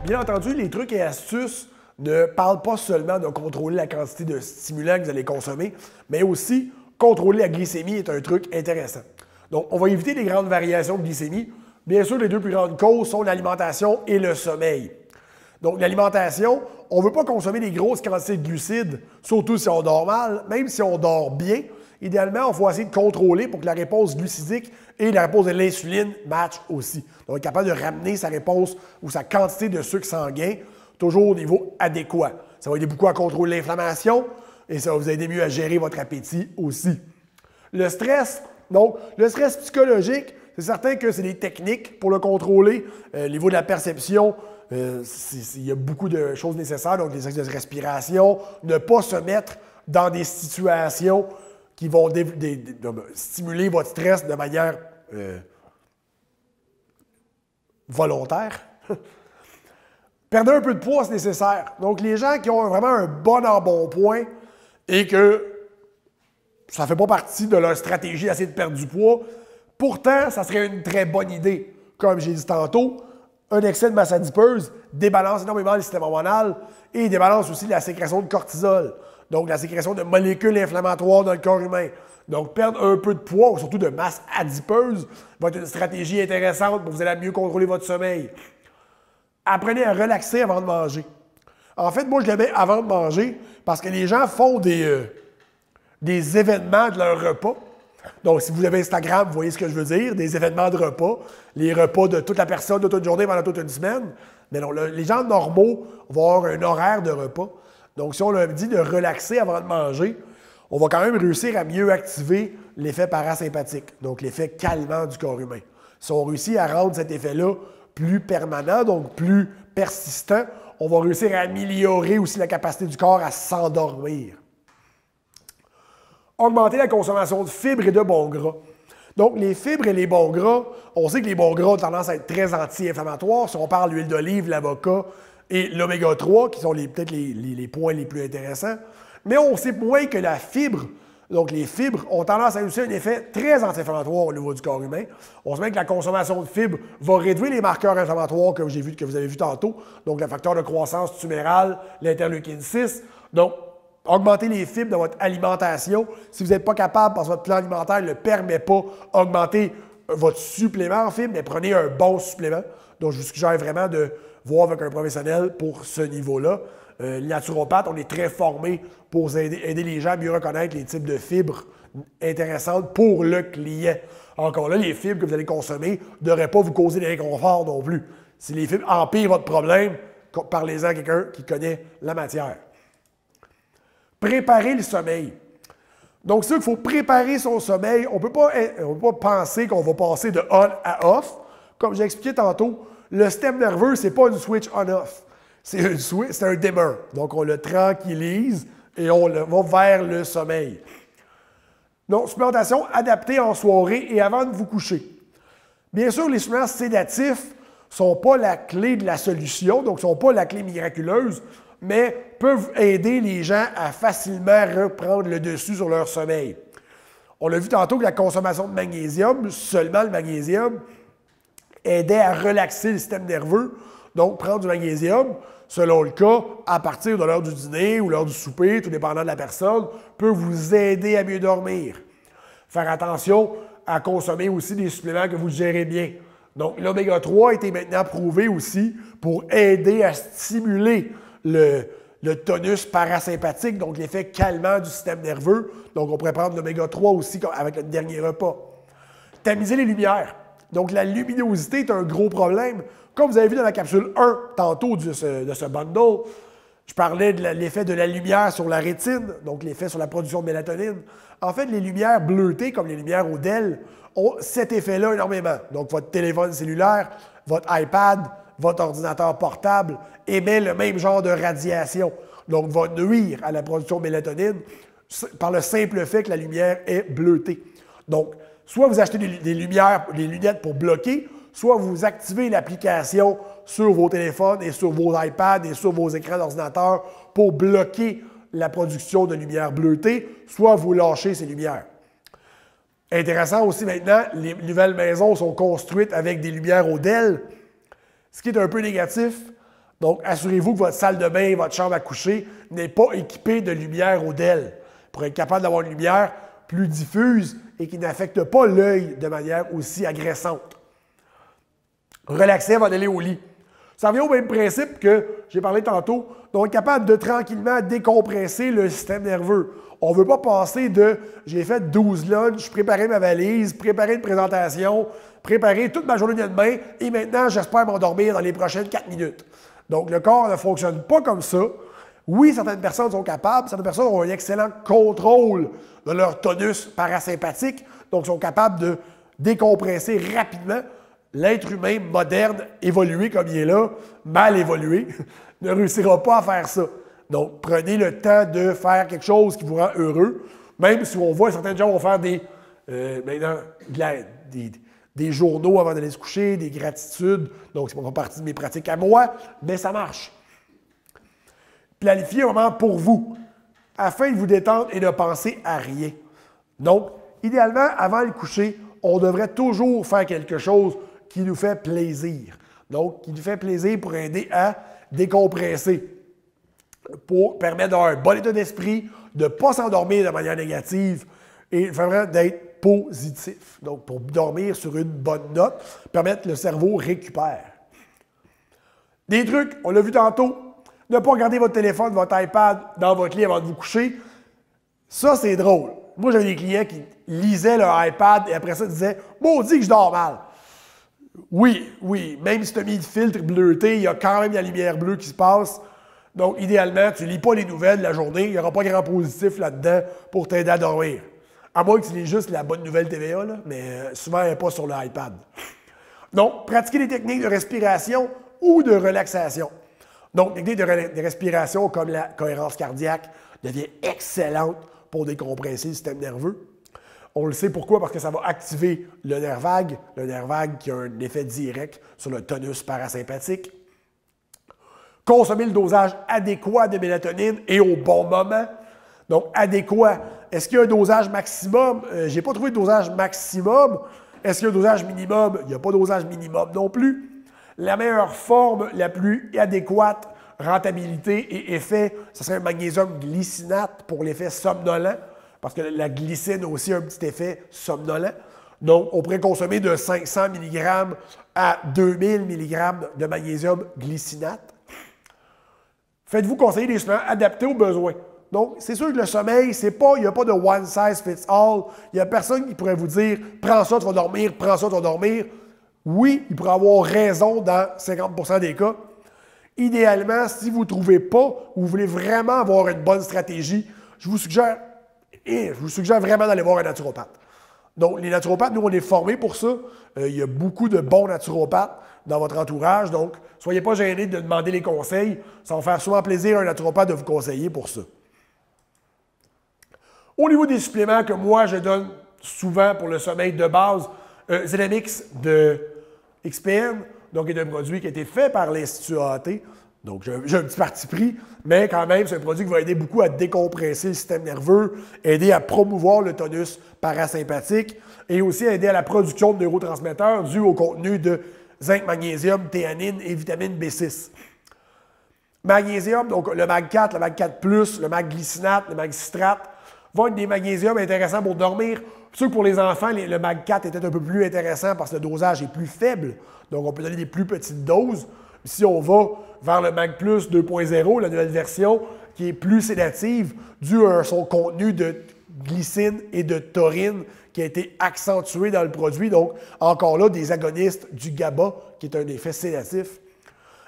Bien entendu, les trucs et astuces ne parlent pas seulement de contrôler la quantité de stimulants que vous allez consommer, mais aussi contrôler la glycémie est un truc intéressant. Donc, on va éviter les grandes variations de glycémie. Bien sûr, les deux plus grandes causes sont l'alimentation et le sommeil. Donc, l'alimentation, on ne veut pas consommer des grosses quantités de glucides, surtout si on dort mal, même si on dort bien. Idéalement, il faut essayer de contrôler pour que la réponse glucidique et la réponse de l'insuline matchent aussi. Donc, être capable de ramener sa réponse ou sa quantité de sucre sanguin toujours au niveau adéquat. Ça va aider beaucoup à contrôler l'inflammation et ça va vous aider mieux à gérer votre appétit aussi. Le stress, donc, le stress psychologique, c'est certain que c'est des techniques pour le contrôler. Au niveau de la perception, il y a beaucoup de choses nécessaires, donc des exercices de respiration, ne pas se mettre dans des situations qui vont stimuler votre stress de manière volontaire. Perdez un peu de poids, c'est nécessaire. Donc, les gens qui ont vraiment un bon embonpoint et que ça ne fait pas partie de leur stratégie d'essayer de perdre du poids, pourtant, ça serait une très bonne idée. Comme j'ai dit tantôt, un excès de masse adipeuse débalance énormément le système hormonal et débalance aussi la sécrétion de cortisol, donc la sécrétion de molécules inflammatoires dans le corps humain. Donc, perdre un peu de poids, surtout de masse adipeuse, va être une stratégie intéressante pour vous aider à mieux contrôler votre sommeil. Apprenez à relaxer avant de manger. En fait, moi, je le mets avant de manger parce que les gens font des événements de leur repas. Donc, si vous avez Instagram, vous voyez ce que je veux dire, des événements de repas, les repas de toute la personne de toute une journée pendant toute une semaine. Mais non, les gens normaux vont avoir un horaire de repas. Donc, si on leur dit de relaxer avant de manger, on va quand même réussir à mieux activer l'effet parasympathique, donc l'effet calmant du corps humain. Si on réussit à rendre cet effet-là plus permanent, donc plus persistant, on va réussir à améliorer aussi la capacité du corps à s'endormir. Augmenter la consommation de fibres et de bons gras. Donc, les fibres et les bons gras, on sait que les bons gras ont tendance à être très anti-inflammatoires. Si on parle de l'huile d'olive, l'avocat et l'oméga 3, qui sont peut-être les points les plus intéressants. Mais on sait moins que la fibre, donc les fibres, ont tendance à aussi un effet très anti-inflammatoire au niveau du corps humain. On sait bien que la consommation de fibres va réduire les marqueurs inflammatoires que vous avez vu tantôt, donc le facteur de croissance tumérale, l'interleukine 6. Donc, augmenter les fibres dans votre alimentation. Si vous n'êtes pas capable, parce que votre plan alimentaire ne le permet pas, augmenter votre supplément en fibres, mais prenez un bon supplément. Donc, je vous suggère vraiment de voir avec un professionnel pour ce niveau-là. Les naturopathes, on est très formés pour aider les gens à mieux reconnaître les types de fibres intéressantes pour le client. Encore là, les fibres que vous allez consommer ne devraient pas vous causer d'inconfort non plus. Si les fibres empirent votre problème, parlez-en à quelqu'un qui connaît la matière. Préparer le sommeil. Donc, c'est sûr qu'il faut préparer son sommeil. On ne peut pas penser qu'on va passer de on à off. Comme j'ai expliqué tantôt, le système nerveux, ce n'est pas une switch on-off. C'est un dimmer. Donc, on le tranquillise et on va vers le sommeil. Donc, supplémentation adaptée en soirée et avant de vous coucher. Bien sûr, les suppléments sédatifs ne sont pas la clé de la solution, donc ne sont pas la clé miraculeuse, mais peuvent aider les gens à facilement reprendre le dessus sur leur sommeil. On l'a vu tantôt que la consommation de magnésium, seulement le magnésium, aidait à relaxer le système nerveux. Donc, prendre du magnésium, selon le cas, à partir de l'heure du dîner ou l'heure du souper, tout dépendant de la personne, peut vous aider à mieux dormir. Faire attention à consommer aussi des suppléments que vous gérez bien. Donc, l'oméga 3 a été maintenant prouvé aussi pour aider à stimuler le tonus parasympathique, donc l'effet calmant du système nerveux. Donc, on pourrait prendre l'oméga 3 aussi avec le dernier repas. Tamiser les lumières. Donc, la luminosité est un gros problème. Comme vous avez vu dans la capsule 1, tantôt de ce bundle, je parlais de l'effet de la lumière sur la rétine, donc l'effet sur la production de mélatonine. En fait, les lumières bleutées, comme les lumières au DEL, ont cet effet-là énormément. Donc, votre téléphone cellulaire, votre iPad, votre ordinateur portable émet le même genre de radiation. Donc, va nuire à la production de mélatonine par le simple fait que la lumière est bleutée. Donc, soit vous achetez des lunettes pour bloquer, soit vous activez l'application sur vos téléphones et sur vos iPads et sur vos écrans d'ordinateur pour bloquer la production de lumière bleutée, soit vous lâchez ces lumières. Intéressant aussi maintenant, les nouvelles maisons sont construites avec des lumières au DEL, ce qui est un peu négatif Donc, assurez-vous que votre salle de bain et votre chambre à coucher n'est pas équipée de lumière au DEL pour être capable d'avoir une lumière plus diffuse et qui n'affecte pas l'œil de manière aussi agressante. Relaxez avant d'aller au lit. Ça revient au même principe que j'ai parlé tantôt. Donc, être capable de tranquillement décompresser le système nerveux. On ne veut pas passer de « j'ai fait 12 lunchs, préparé ma valise, préparé une présentation, préparé toute ma journée de demain et maintenant, j'espère m'endormir dans les prochaines 4 minutes. » Donc, le corps ne fonctionne pas comme ça. Oui, certaines personnes sont capables, certaines personnes ont un excellent contrôle de leur tonus parasympathique, donc sont capables de décompresser rapidement. L'être humain moderne, évolué comme il est là, mal évolué, ne réussira pas à faire ça. Donc, prenez le temps de faire quelque chose qui vous rend heureux, même si on voit certains gens vont faire des journaux avant d'aller se coucher, des gratitudes, donc c'est pas partie de mes pratiques à moi, mais ça marche. Planifiez un moment pour vous, afin de vous détendre et de penser à rien. Donc, idéalement, avant le coucher, on devrait toujours faire quelque chose qui nous fait plaisir. Donc, qui nous fait plaisir pour aider à décompresser, pour permettre d'avoir un bon état d'esprit, de ne pas s'endormir de manière négative et vraiment d'être positif. Donc, pour dormir sur une bonne note, permettre que le cerveau récupère. Des trucs, on l'a vu tantôt, ne pas regarder votre téléphone, votre iPad dans votre lit avant de vous coucher. Ça, c'est drôle. Moi, j'avais des clients qui lisaient leur iPad et après ça, disaient « Maudit que je dors mal ». Oui, même si tu as mis le filtre bleuté, il y a quand même la lumière bleue qui se passe. Donc, idéalement, tu ne lis pas les nouvelles de la journée, il n'y aura pas grand positif là-dedans pour t'aider à dormir. À moins que tu lis juste la bonne nouvelle TVA, là, mais souvent, elle n'est pas sur l'iPad. Donc, pratiquez des techniques de respiration ou de relaxation. Donc, techniques de respiration comme la cohérence cardiaque devient excellente pour décompresser le système nerveux. On le sait pourquoi? Parce que ça va activer le nerf vague qui a un effet direct sur le tonus parasympathique. Consommer le dosage adéquat de mélatonine et au bon moment. Donc, adéquat. Est-ce qu'il y a un dosage maximum? Je n'ai pas trouvé de dosage maximum. Est-ce qu'il y a un dosage minimum? Il n'y a pas de dosage minimum non plus. La meilleure forme, la plus adéquate, rentabilité et effet, ce serait un magnésium glycinate pour l'effet somnolent, parce que la glycine a aussi un petit effet somnolent. Donc, on pourrait consommer de 500 mg à 2000 mg de magnésium glycinate. Faites-vous conseiller des suppléments adaptés aux besoins. Donc, c'est sûr que le sommeil, il n'y a pas de one size fits all. Il n'y a personne qui pourrait vous dire « prends ça, tu vas dormir, prends ça, tu vas dormir ». Oui, il pourrait avoir raison dans 50% des cas. Idéalement, si vous ne trouvez pas ou vous voulez vraiment avoir une bonne stratégie, je vous suggère vraiment d'aller voir un naturopathe. Donc, les naturopathes, nous, on est formés pour ça. Il y a beaucoup de bons naturopathes dans votre entourage. Donc, soyez pas gênés de demander les conseils. Ça va faire souvent plaisir à un naturopathe de vous conseiller pour ça. Au niveau des suppléments que moi, je donne souvent pour le sommeil de base, Zelemix de XPN, donc est un produit qui a été fait par l'Institut AAT. Donc, j'ai un petit parti pris, mais quand même, c'est un produit qui va aider beaucoup à décompresser le système nerveux, aider à promouvoir le tonus parasympathique et aussi aider à la production de neurotransmetteurs dus au contenu de zinc, magnésium, théanine et vitamine B6. Magnésium, donc le MAG4, le MAG4+, le MAG-glycinate, le MAG-citrate, vont être des magnésiums intéressants pour dormir. C'est sûr que pour les enfants, le MAG4 est peut-être un peu plus intéressant parce que le dosage est plus faible. Donc, on peut donner des plus petites doses. Si on va vers le MAG+ 2.0, la nouvelle version, qui est plus sédative, dû à son contenu de glycine et de taurine qui a été accentué dans le produit. Donc, encore là, des agonistes du GABA, qui est un effet sédatif.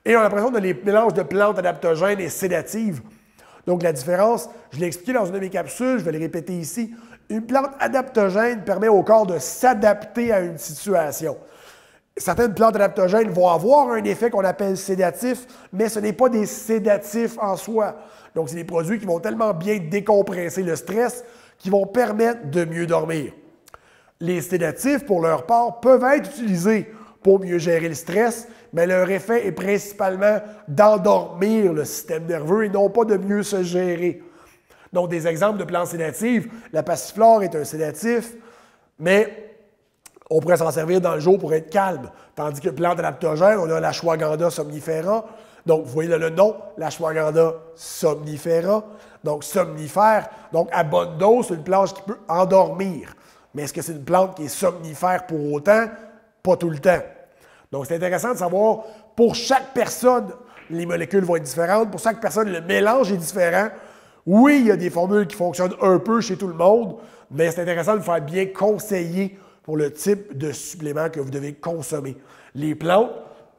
Et on a l'impression de les mélanges de plantes adaptogènes et sédatives. Donc, la différence, je l'ai expliqué dans une de mes capsules, je vais le répéter ici. Une plante adaptogène permet au corps de s'adapter à une situation. Certaines plantes adaptogènes vont avoir un effet qu'on appelle sédatif, mais ce n'est pas des sédatifs en soi. Donc, c'est des produits qui vont tellement bien décompresser le stress qui vont permettre de mieux dormir. Les sédatifs, pour leur part, peuvent être utilisés pour mieux gérer le stress, mais leur effet est principalement d'endormir le système nerveux et non pas de mieux se gérer. Donc, des exemples de plantes sédatives, la passiflore est un sédatif, mais on pourrait s'en servir dans le jour pour être calme. Tandis que plante adaptogène, on a l'ashwagandha somnifera, Donc, vous voyez là le nom, l'ashwagandha somnifera. Donc, somnifère. Donc, à bonne dose, c'est une plante qui peut endormir. Mais est-ce que c'est une plante qui est somnifère pour autant? Pas tout le temps. Donc, c'est intéressant de savoir, pour chaque personne, les molécules vont être différentes. Pour chaque personne, le mélange est différent. Oui, il y a des formules qui fonctionnent un peu chez tout le monde, mais c'est intéressant de vous faire bien conseiller pour le type de supplément que vous devez consommer. Les plantes,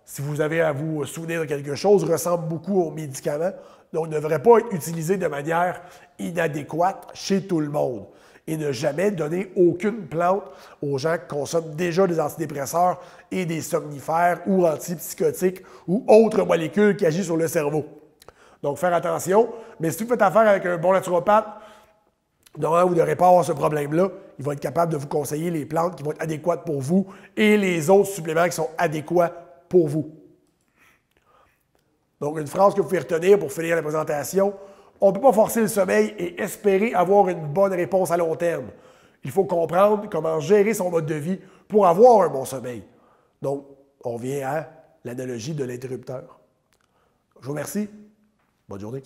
si vous avez à vous souvenir de quelque chose, ressemblent beaucoup aux médicaments, donc ne devraient pas être utilisés de manière inadéquate chez tout le monde. Et ne jamais donner aucune plante aux gens qui consomment déjà des antidépresseurs et des somnifères ou antipsychotiques ou autres molécules qui agissent sur le cerveau. Donc, faire attention. Mais si vous faites affaire avec un bon naturopathe, normalement, vous ne devrez pas avoir ce problème-là. Il va être capable de vous conseiller les plantes qui vont être adéquates pour vous et les autres suppléments qui sont adéquats pour vous. Donc, une phrase que vous pouvez retenir pour finir la présentation. On ne peut pas forcer le sommeil et espérer avoir une bonne réponse à long terme. Il faut comprendre comment gérer son mode de vie pour avoir un bon sommeil. Donc, on revient à l'analogie de l'interrupteur. Je vous remercie. Bonne journée.